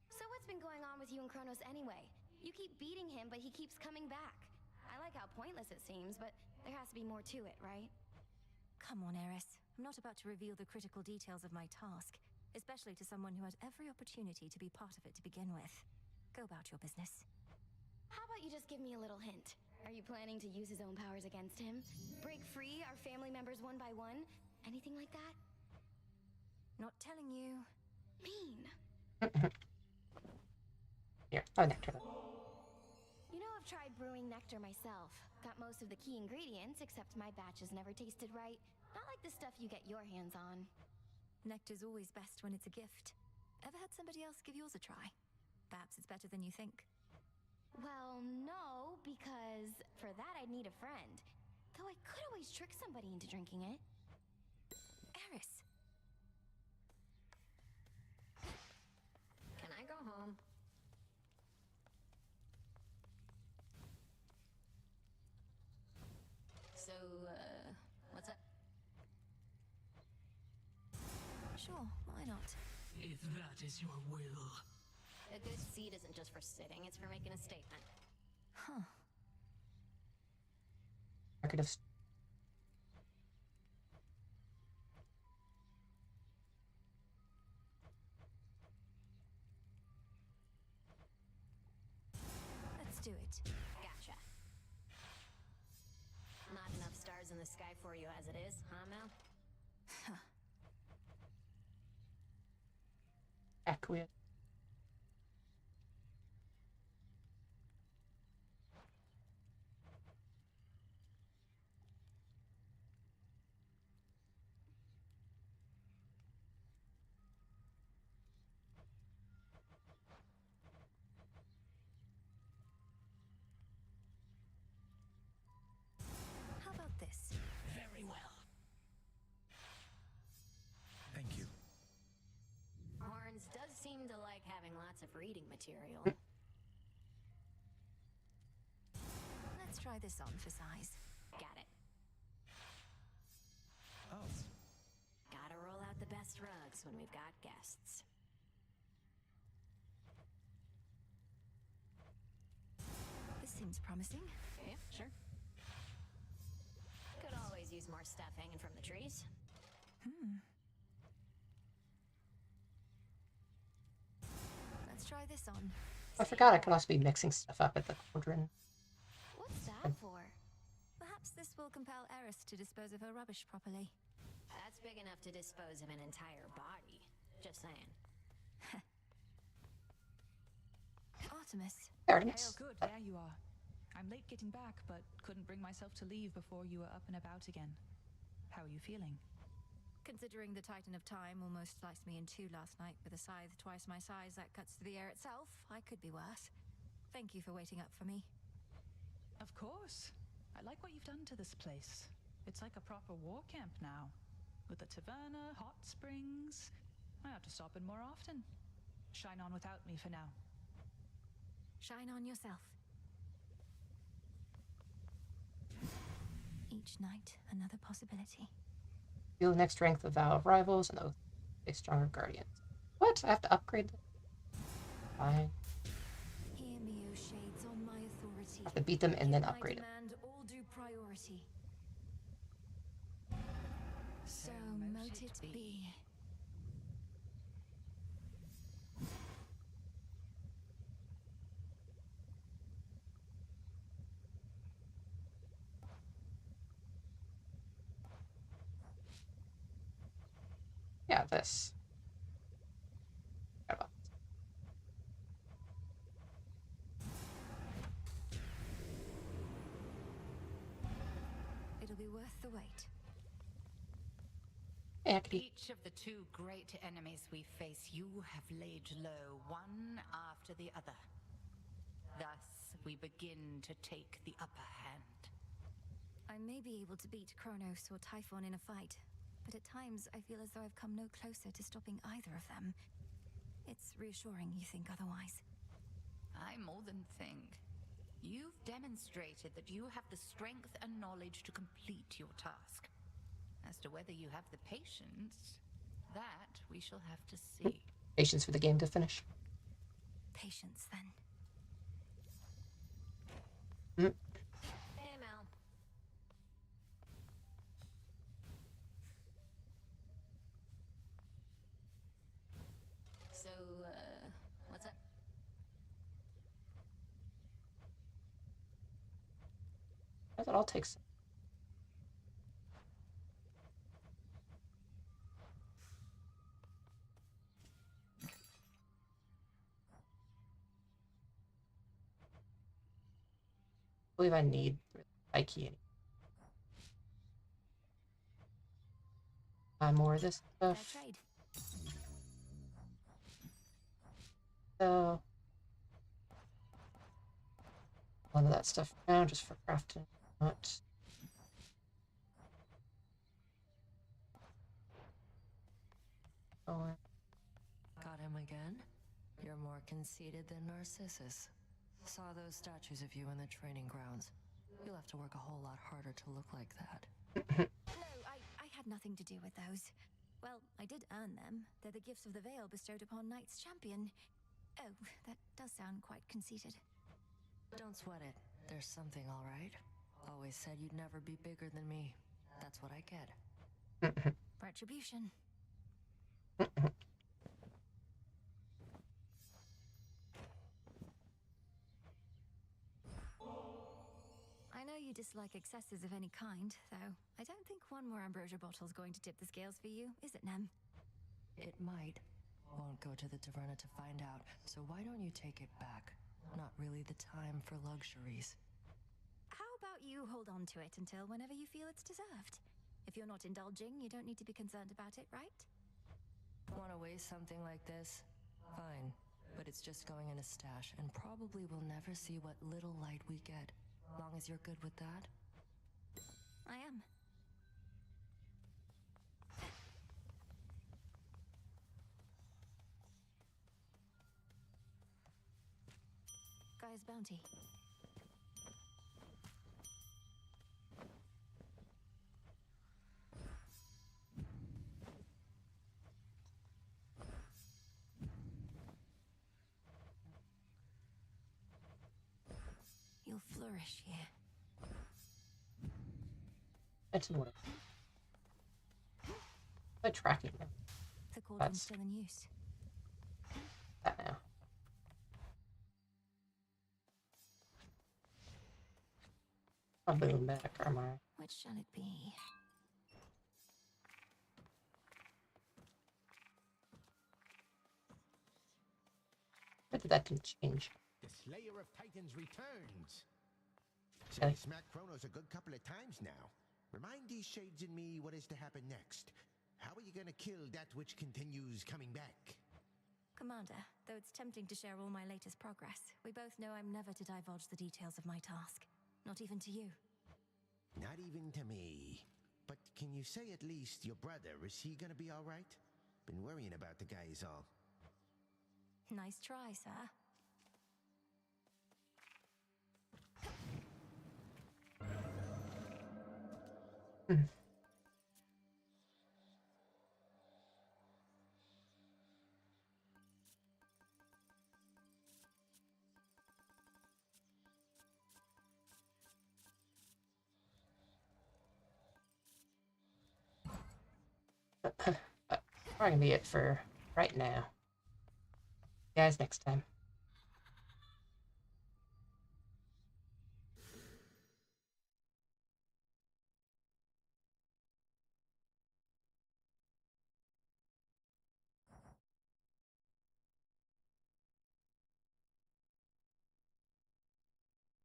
So what's been going on with you and Kronos anyway? You keep beating him, but he keeps coming back. I like how pointless it seems, but there has to be more to it, right? Come on, Eris. I'm not about to reveal the critical details of my task, especially to someone who had every opportunity to be part of it to begin with. Go about your business. How about you just give me a little hint? Are you planning to use his own powers against him? Break free our family members one by one? Anything like that? Not telling you. Mean. Here, buy nectar. You know, I've tried brewing nectar myself. Got most of the key ingredients, except my batches never tasted right. Not like the stuff you get your hands on. Nectar's always best when it's a gift. Ever had somebody else give yours a try? Perhaps it's better than you think. Well, no, because for that I'd need a friend. Though I could always trick somebody into drinking it. Eris! Can I go home? So, what's up? Sure, why not? If that is your will. A good seat isn't just for sitting, it's for making a statement. Huh. Record of. Let's do it. Gotcha. Not enough stars in the sky for you as it is, huh, Mel? Acquiesce. having lots of reading material. Let's try this on for size. Got it. Oh. Gotta roll out the best rugs when we've got guests. This seems promising. Yeah, sure. Could always use more stuff hanging from the trees. Let's try this on. I forgot I could also be mixing stuff up at the cauldron. What's that for? Perhaps this will compel Eris to dispose of her rubbish properly. That's big enough to dispose of an entire body. Just saying. Artemis. Artemis. Oh, good. There you are. I'm late getting back, but couldn't bring myself to leave before you were up and about again. How are you feeling? Considering the Titan of Time almost sliced me in two last night with a scythe twice my size that cuts through the air itself, I could be worse. Thank you for waiting up for me. Of course. I like what you've done to this place. It's like a proper war camp now. With the taverna, hot springs. I have to stop in more often. Shine on without me for now. Shine on yourself. Each night, another possibility. Feel the next strength of Vow of Rivals and Oath of a Stronger Guardians. What? I have to upgrade them? Fine. Hear me, O Shades, on my authority. I have to beat them and then upgrade them. Demand all due priority. So mote it be. Yeah, this. It'll be worth the wait. Each of the two great enemies we face, you have laid low, one after the other. Thus, we begin to take the upper hand. I may be able to beat Kronos or Typhon in a fight, but at times I feel as though I've come no closer to stopping either of them. It's reassuring you think otherwise. I more than think. You've demonstrated that you have the strength and knowledge to complete your task. As to whether you have the patience, that we shall have to see. Patience for the game to finish. Patience, then. Hey, Mel. So, what's up? That all takes. I believe I need Ikea. Buy more of this stuff. So, a lot of that stuff now just for crafting. Not. Oh, Got him again? You're more conceited than Narcissus. Saw those statues of you in the training grounds. You'll have to work a whole lot harder to look like that. No, I had nothing to do with those. Well, I did earn them. They're the gifts of the Veil bestowed upon Knight's Champion. Oh, that does sound quite conceited. Don't sweat it. There's something, all right. Always said you'd never be bigger than me. That's what I get. Retribution. I know you dislike excesses of any kind, though. I don't think one more ambrosia bottle's going to tip the scales for you, is it, Nem? It might. Won't go to the taverna to find out, so why don't you take it back? Not really the time for luxuries. How about you hold on to it until whenever you feel it's deserved? If you're not indulging, you don't need to be concerned about it, right? Want to waste something like this? Fine. But it's just going in a stash, and probably we'll never see what little light we get. Long as you're good with that? I am. Sky's bounty. You'll flourish here. That's what. By tracking them. The cauldron's That's still in use. that now. I'll boom back, am I? Which shall it be? But that didn't change. The Slayer of Titans returns. So Okay. you smacked Kronos a good couple of times now. Remind these shades in me what is to happen next. How are you gonna kill that which continues coming back? Commander, though it's tempting to share all my latest progress, we both know I'm never to divulge the details of my task. Not even to you. Not even to me. But can you say at least your brother, is he gonna be alright? Been worrying about the guy is all. Nice try, sir. That's probably gonna be it for right now. Guys, next time.